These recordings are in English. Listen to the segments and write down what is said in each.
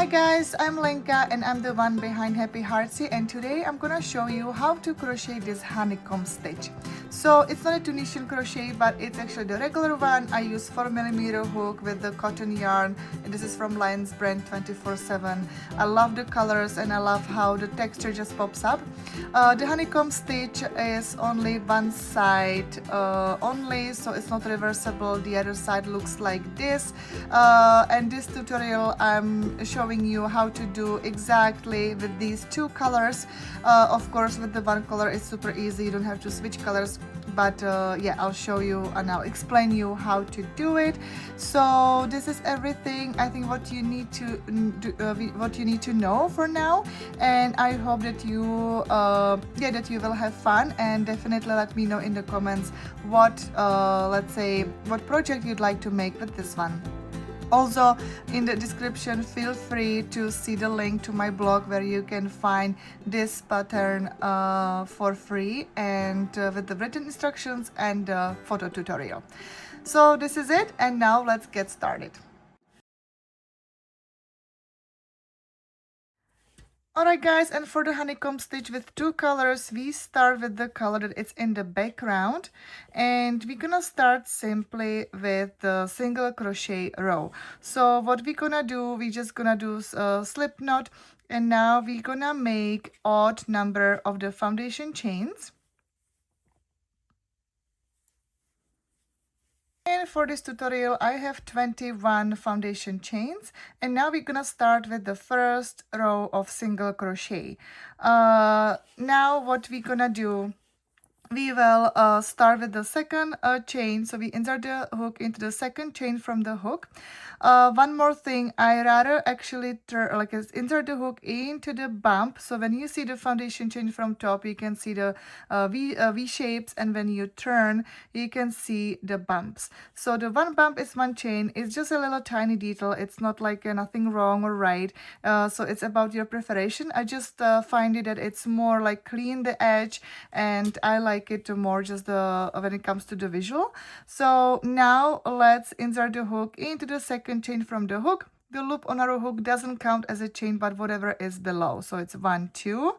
Hi guys, I'm Lenka and I'm the one behind Happy Heartsy, and today I'm gonna show you how to crochet this honeycomb stitch. So it's not a Tunisian crochet, but it's actually the regular one. I use 4mm hook with the cotton yarn, and this is from Lion's brand 24/7. I love the colors and I love how the texture just pops up. The honeycomb stitch is only one side only, so it's not reversible. The other side looks like this, and this tutorial I'm showing you how to do exactly with these two colors. Of course, with the one color it's super easy, you don't have to switch colors, but yeah, I'll show you and I'll explain you how to do it. So this is everything I think what you need to do, what you need to know for now, and I hope that you that you will have fun, and definitely let me know in the comments what let's say what project you'd like to make with this one. Also, in the description, feel free to see the link to my blog where you can find this pattern for free, and with the written instructions and photo tutorial. So this is it, and now let's get started. Alright guys, and for the honeycomb stitch with two colors, we start with the color that it's in the background, and we're gonna start simply with the single crochet row. So what we're gonna do, we're just gonna do a slip knot, and now we're gonna make odd number of the foundation chains. And for this tutorial I have 21 foundation chains, and now we're gonna start with the first row of single crochet. Now what we're gonna do, we will start with the second chain. So we insert the hook into the second chain from the hook. One more thing, I rather actually insert the hook into the bump, so when you see the foundation chain from top you can see the V shapes, and when you turn you can see the bumps. So the one bump is one chain. It's just a little tiny detail, it's not like nothing wrong or right, so it's about your preparation. I just find it that it's more like clean the edge, and I like it more just when it comes to the visual. So now let's insert the hook into the second chain from the hook. The loop on our hook doesn't count as a chain, but whatever is below, so it's 1, 2.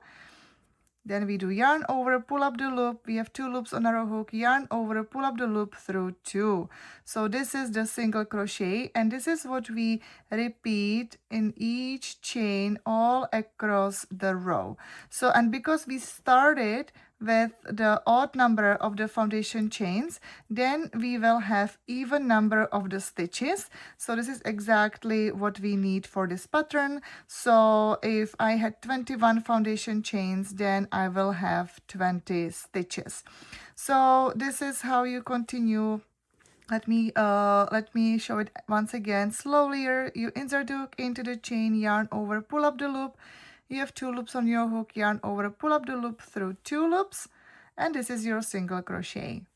Then we do yarn over, pull up the loop. We have 2 loops on our hook, yarn over, pull up the loop through 2. So this is the single crochet, and this is what we repeat in each chain all across the row. So, and because we started with the odd number of the foundation chains, then we will have even number of the stitches. So this is exactly what we need for this pattern. So if I had 21 foundation chains, then I will have 20 stitches. So this is how you continue. Let me show it once again. Slowly you insert the hook into the chain, yarn over, pull up the loop. You have 2 loops on your hook, yarn over, pull up the loop through 2 loops, and this is your single crochet.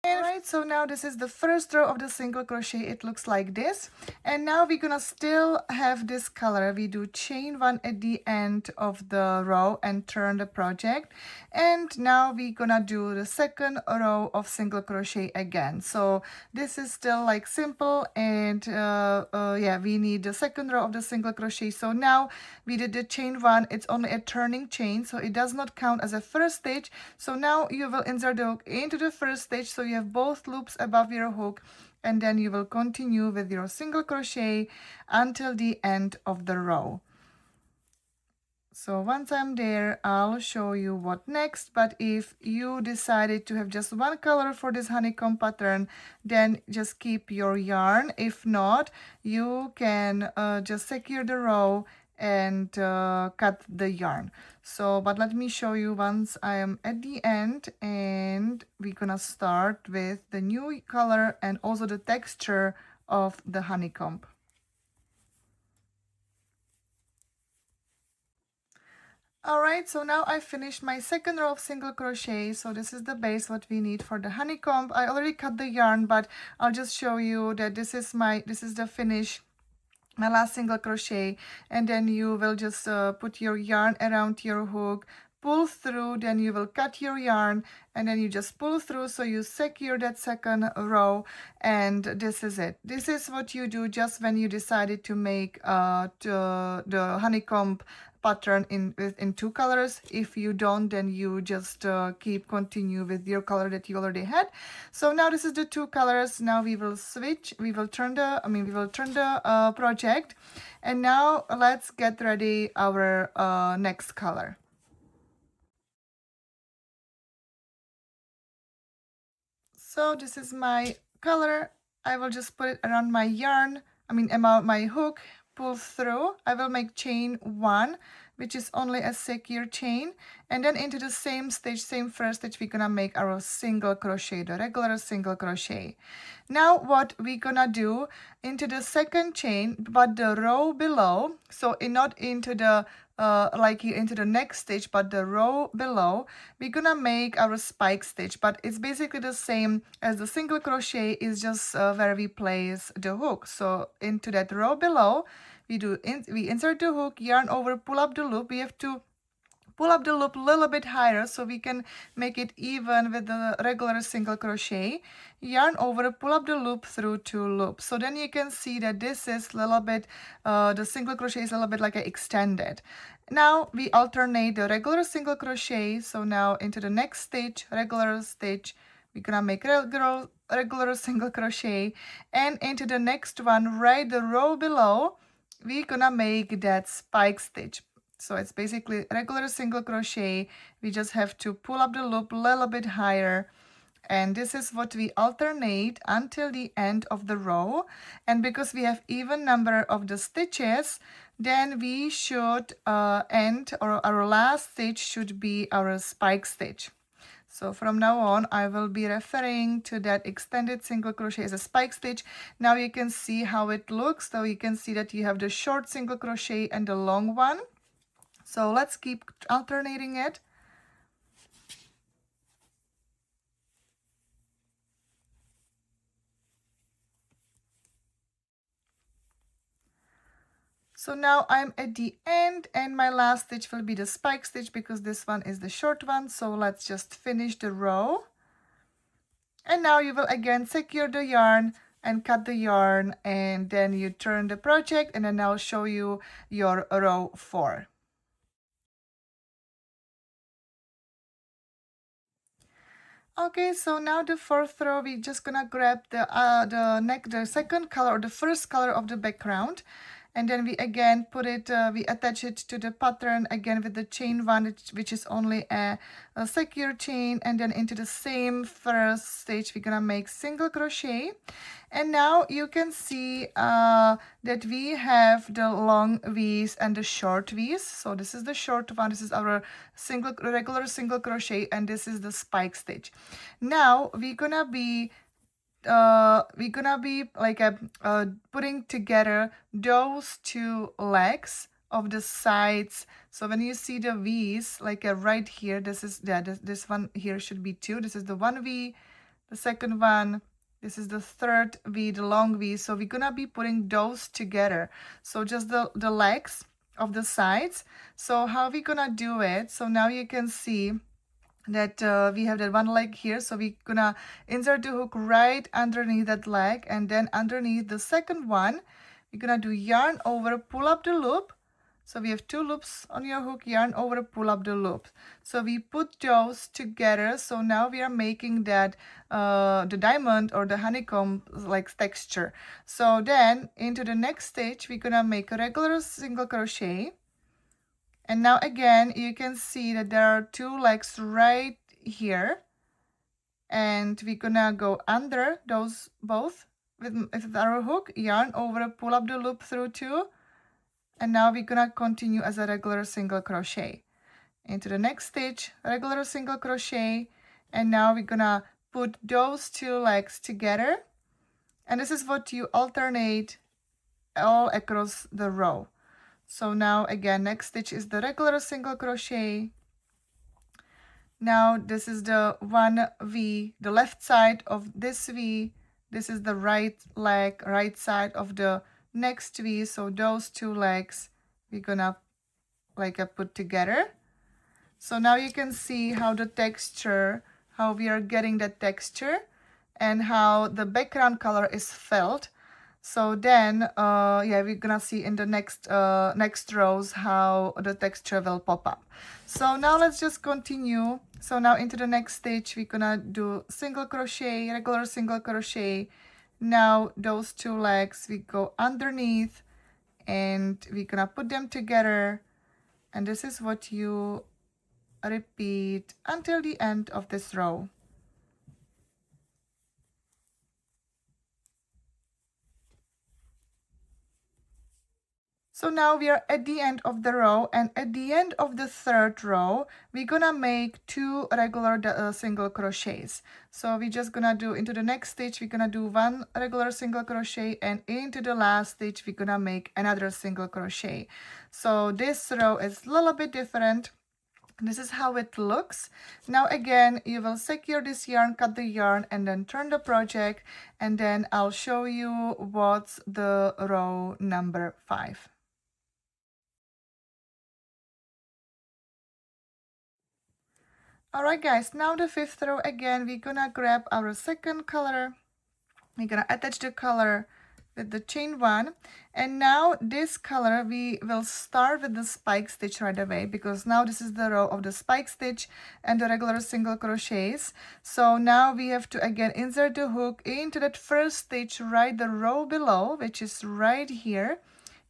Alright, so now this is the first row of the single crochet. It looks like this, and now we're gonna still have this color. We do chain 1 at the end of the row and turn the project, and now we're gonna do the second row of single crochet again. So this is still like simple, and yeah, we need the second row of the single crochet. So now we did the chain 1. It's only a turning chain, so it does not count as a first stitch. So now you will insert the hook into the first stitch, so you have both loops above your hook, and then you will continue with your single crochet until the end of the row. So once I'm there, I'll show you what next. But if you decided to have just one color for this honeycomb pattern, then just keep your yarn. If not, you can just secure the row and cut the yarn. So, but let me show you once I am at the end, and we're gonna start with the new color and also the texture of the honeycomb. Alright, so now I finished my second row of single crochet. So this is the base what we need for the honeycomb. I already cut the yarn, but I'll just show you that this is the finish, my last single crochet, and then you will just put your yarn around your hook, pull through, then you will cut your yarn, and then you just pull through, so you secure that second row, and this is it. This is what you do just when you decided to make the honeycomb pattern in two colors. If you don't, then you just continue with your color that you already had. So now this is the two colors. Now we will switch, we will turn the project, and now let's get ready our next color. So this is my color. I will just put it around my yarn, about my hook, pull through. I will make chain 1, which is only a secure chain, and then into the same stitch, same first stitch, we're gonna make our single crochet, the regular single crochet. Now what we're gonna do, into the second chain, but the row below, so not into the like here into the next stitch, but the row below, we're gonna make our spike stitch, but it's basically the same as the single crochet, is just where we place the hook. So into that row below, we insert the hook, yarn over, pull up the loop. We have to pull up the loop a little bit higher so we can make it even with the regular single crochet. Yarn over, pull up the loop through 2 loops. So then you can see that this is a little bit, the single crochet is a little bit like extended. Now we alternate the regular single crochet. So now into the next stitch, regular stitch, we're gonna make regular single crochet, and into the next one, right the row below, we're gonna make that spike stitch. So it's basically regular single crochet. We just have to pull up the loop a little bit higher, and this is what we alternate until the end of the row. And because we have even number of the stitches, then we should end, or our last stitch should be our spike stitch. So from now on, I will be referring to that extended single crochet as a spike stitch. Now you can see how it looks. So you can see that you have the short single crochet and the long one. So let's keep alternating it. So now I'm at the end, and my last stitch will be the spike stitch because this one is the short one. So let's just finish the row. And now you will again secure the yarn and cut the yarn, and then you turn the project, and then I'll show you your row 4. Okay, so now the 4th row, we're just gonna grab the second color, or the first color of the background, and then we again put it, we attach it to the pattern again with the chain 1, which is only a secure chain, and then into the same first stitch we're gonna make single crochet. And now you can see that we have the long V's and the short V's. So this is the short one, this is our regular single crochet, and this is the spike stitch. Now we're gonna be like putting together those 2 legs of the sides. So when you see the V's, like right here, this one here should be 2. This is the 1 V, the second one, this is the 3rd V, the long V. So we're gonna be putting those together. So just the legs of the sides. So how we gonna do it? So now you can see that we have that one leg here, so we're gonna insert the hook right underneath that leg, and then underneath the second one we're gonna do yarn over, pull up the loop. So we have 2 loops on your hook, yarn over, pull up the loop. So we put those together. So now we are making that the diamond or the honeycomb like texture. So then into the next stitch we're gonna make a regular single crochet. And now again, you can see that there are 2 legs right here, and we're gonna go under those both with our hook, yarn over, pull up the loop through 2, and now we're gonna continue as a regular single crochet. Into the next stitch, regular single crochet, and now we're gonna put those 2 legs together, and this is what you alternate all across the row. So now again, next stitch is the regular single crochet. Now this is the 1 V, the left side of this V. This is the right leg, right side of the next V. So those 2 legs we're gonna like put together. So now you can see how the texture, how we are getting the texture and how the background color is filled. So then, yeah, we're gonna see in the next rows how the texture will pop up. So now let's just continue. So now into the next stitch, we're gonna do single crochet, regular single crochet. Now those two legs, we go underneath and we're gonna put them together. And this is what you repeat until the end of this row. So now we are at the end of the row, and at the end of the third row, we're gonna make two regular single crochets. So we're just gonna do into the next stitch, we're gonna do one regular single crochet, and into the last stitch, we're gonna make another single crochet. So this row is a little bit different. This is how it looks. Now again, you will secure this yarn, cut the yarn, and then turn the project, and then I'll show you what's the row number 5. Alright guys, now the 5th row again, we're gonna grab our second color. We're gonna attach the color with the chain 1, and now this color we will start with the spike stitch right away, because now this is the row of the spike stitch and the regular single crochets. So now we have to again insert the hook into that first stitch, right the row below, which is right here,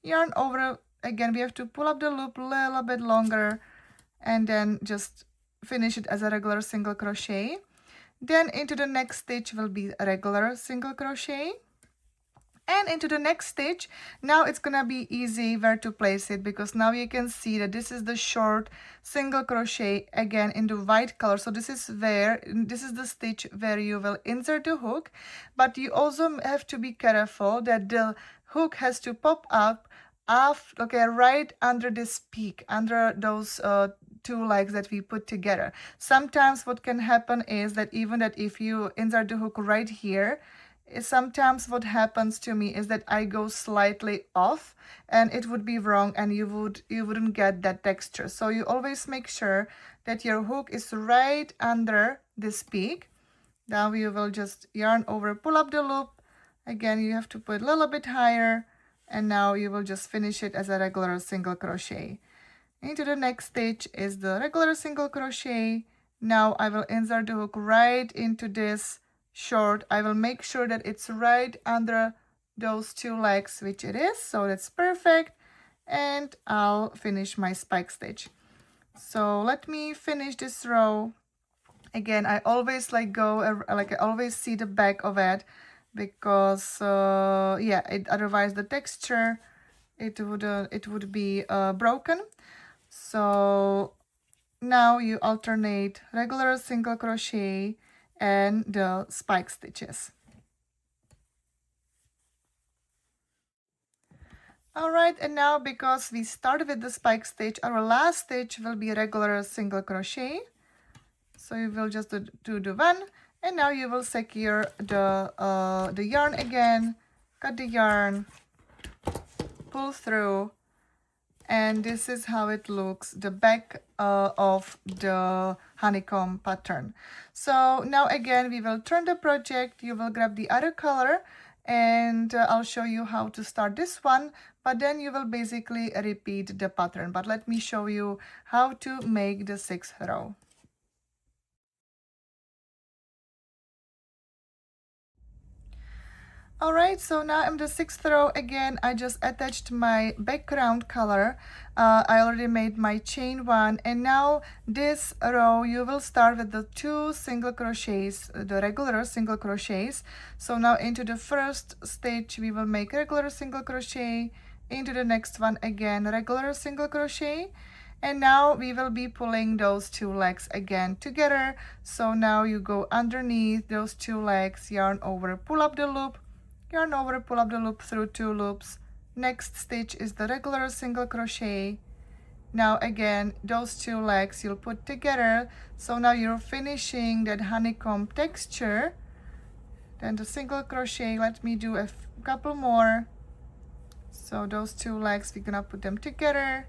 yarn over. Again, we have to pull up the loop a little bit longer and then just finish it as a regular single crochet. Then into the next stitch will be a regular single crochet, and into the next stitch. Now it's gonna be easy where to place it, because now you can see that this is the short single crochet again in the white color. So this is the stitch where you will insert the hook, but you also have to be careful that the hook has to pop up right under this peak, under those two legs that we put together. Sometimes what can happen is that even that if you insert the hook right here, sometimes what happens to me is that I go slightly off and it would be wrong, and you wouldn't get that texture. So you always make sure that your hook is right under this peak. Now you will just yarn over, pull up the loop. Again, you have to put a little bit higher, and now you will just finish it as a regular single crochet. Into the next stitch is the regular single crochet. Now I will insert the hook right into this short. I will make sure that it's right under those two legs, which it is, so that's perfect, and I'll finish my spike stitch. So let me finish this row. Again, I always I always see the back of it, because yeah, otherwise the texture it would be broken. So now you alternate regular single crochet and the spike stitches. Alright, and now because we started with the spike stitch, our last stitch will be regular single crochet. So you will just do the one, and now you will secure the yarn again, cut the yarn, pull through, and this is how it looks, the back of the honeycomb pattern. So now again, we will turn the project. You will grab the other color, and I'll show you how to start this one, but then you will basically repeat the pattern. But let me show you how to make the 6th row. Alright, so now I'm the 6th row again. I just attached my background color. I already made my chain 1, and now this row you will start with the 2 single crochets, the regular single crochets. So now into the first stitch we will make regular single crochet, into the next one again regular single crochet, and now we will be pulling those 2 legs again together. So now you go underneath those 2 legs, yarn over, pull up the loop, yarn over, pull up the loop through 2 loops. Next stitch is the regular single crochet. Now again, those 2 legs you'll put together. So now you're finishing that honeycomb texture. Then the single crochet, let me do a couple more. So those 2 legs, we're gonna put them together.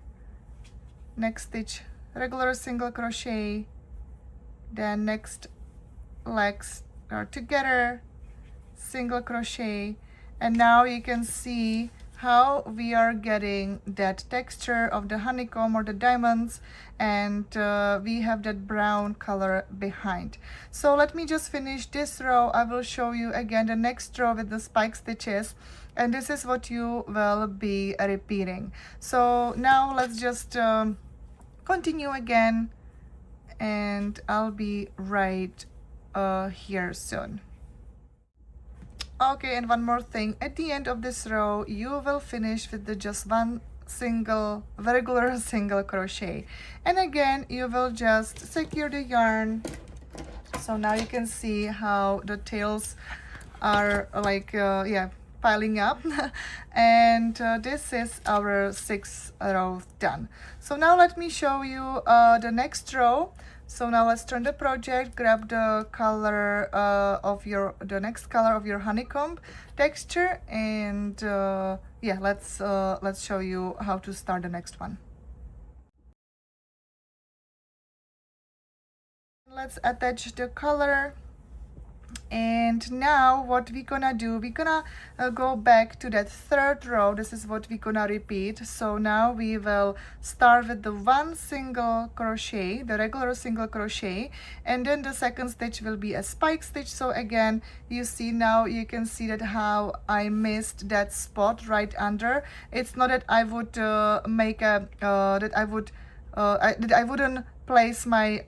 Next stitch, regular single crochet, then next legs are together, single crochet, and now you can see how we are getting that texture of the honeycomb or the diamonds, and we have that brown color behind. So let me just finish this row. I will show you again the next row with the spike stitches, and this is what you will be repeating. So now let's just continue again, and I'll be right here soon. Okay, and one more thing, at the end of this row you will finish with the just one single regular single crochet, and again you will just secure the yarn. So now you can see how the tails are like yeah, piling up and this is our 6th row done. So now let me show you the next row. So now let's turn the project, grab the color of the next color of your honeycomb texture, and yeah, let's show you how to start the next one. Let's attach the color. And now what we're gonna do, we're gonna go back to that 3rd row. This is what we're gonna repeat. So now we will start with the one single crochet, the regular single crochet, and then the 2nd stitch will be a spike stitch. So again, you see now, you can see that how I missed that spot right under. It's not that I would make a that I wouldn't place my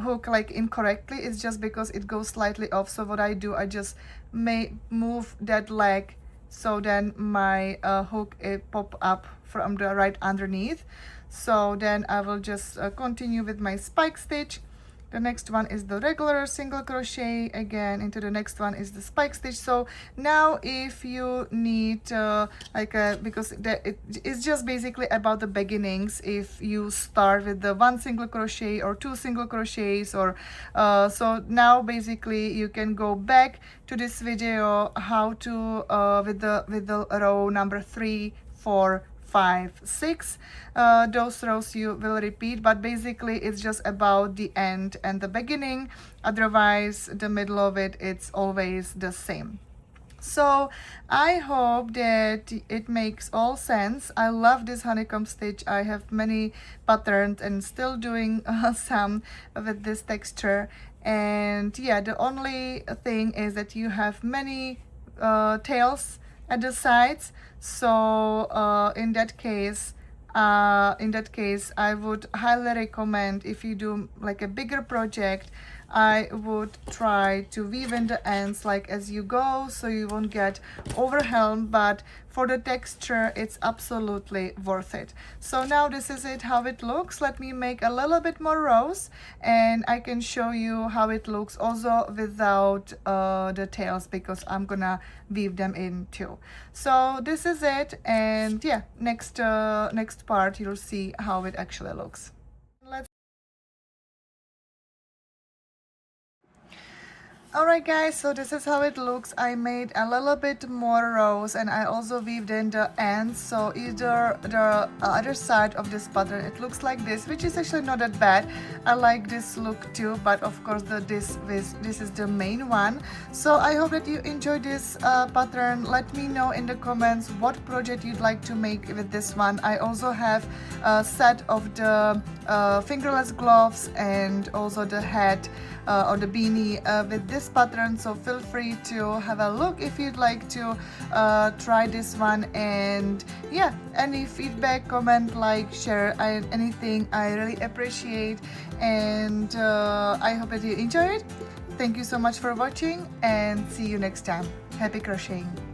hook like incorrectly. It's just because it goes slightly off. So what I do, I just may move that leg so then my hook it pop up from the right underneath. So then I will just continue with my spike stitch. The next one is the regular single crochet, again into the next one is the spike stitch. So now if you need because it's just basically about the beginnings, if you start with the one single crochet or 2 single crochets, or so now basically you can go back to this video how to with the row number 3, 4, 5, 6. Those rows you will repeat, but basically it's just about the end and the beginning. Otherwise the middle of it's always the same. So I hope that it makes all sense. I love this honeycomb stitch. I have many patterns and still doing some with this texture. And yeah, the only thing is that you have many tails at the sides. So in that case I would highly recommend, if you do like a bigger project, I would try to weave in the ends like as you go, so you won't get overwhelmed, but for the texture it's absolutely worth it. So now this is it, how it looks. Let me make a little bit more rows and I can show you how it looks also without the tails, because I'm gonna weave them in too. So this is it, and yeah, next part you'll see how it actually looks. Alright guys, so this is how it looks. I made a little bit more rows and I also weaved in the ends, so either the other side of this pattern it looks like this, which is actually not that bad. I like this look too, but of course this is the main one. So I hope that you enjoyed this pattern. Let me know in the comments what project you'd like to make with this one. I also have a set of the fingerless gloves and also the hat or the beanie with this pattern, so feel free to have a look if you'd like to try this one. And yeah, any feedback, comment, like, share, anything I really appreciate, and I hope that you enjoy it. Thank you so much for watching and see you next time. Happy crocheting!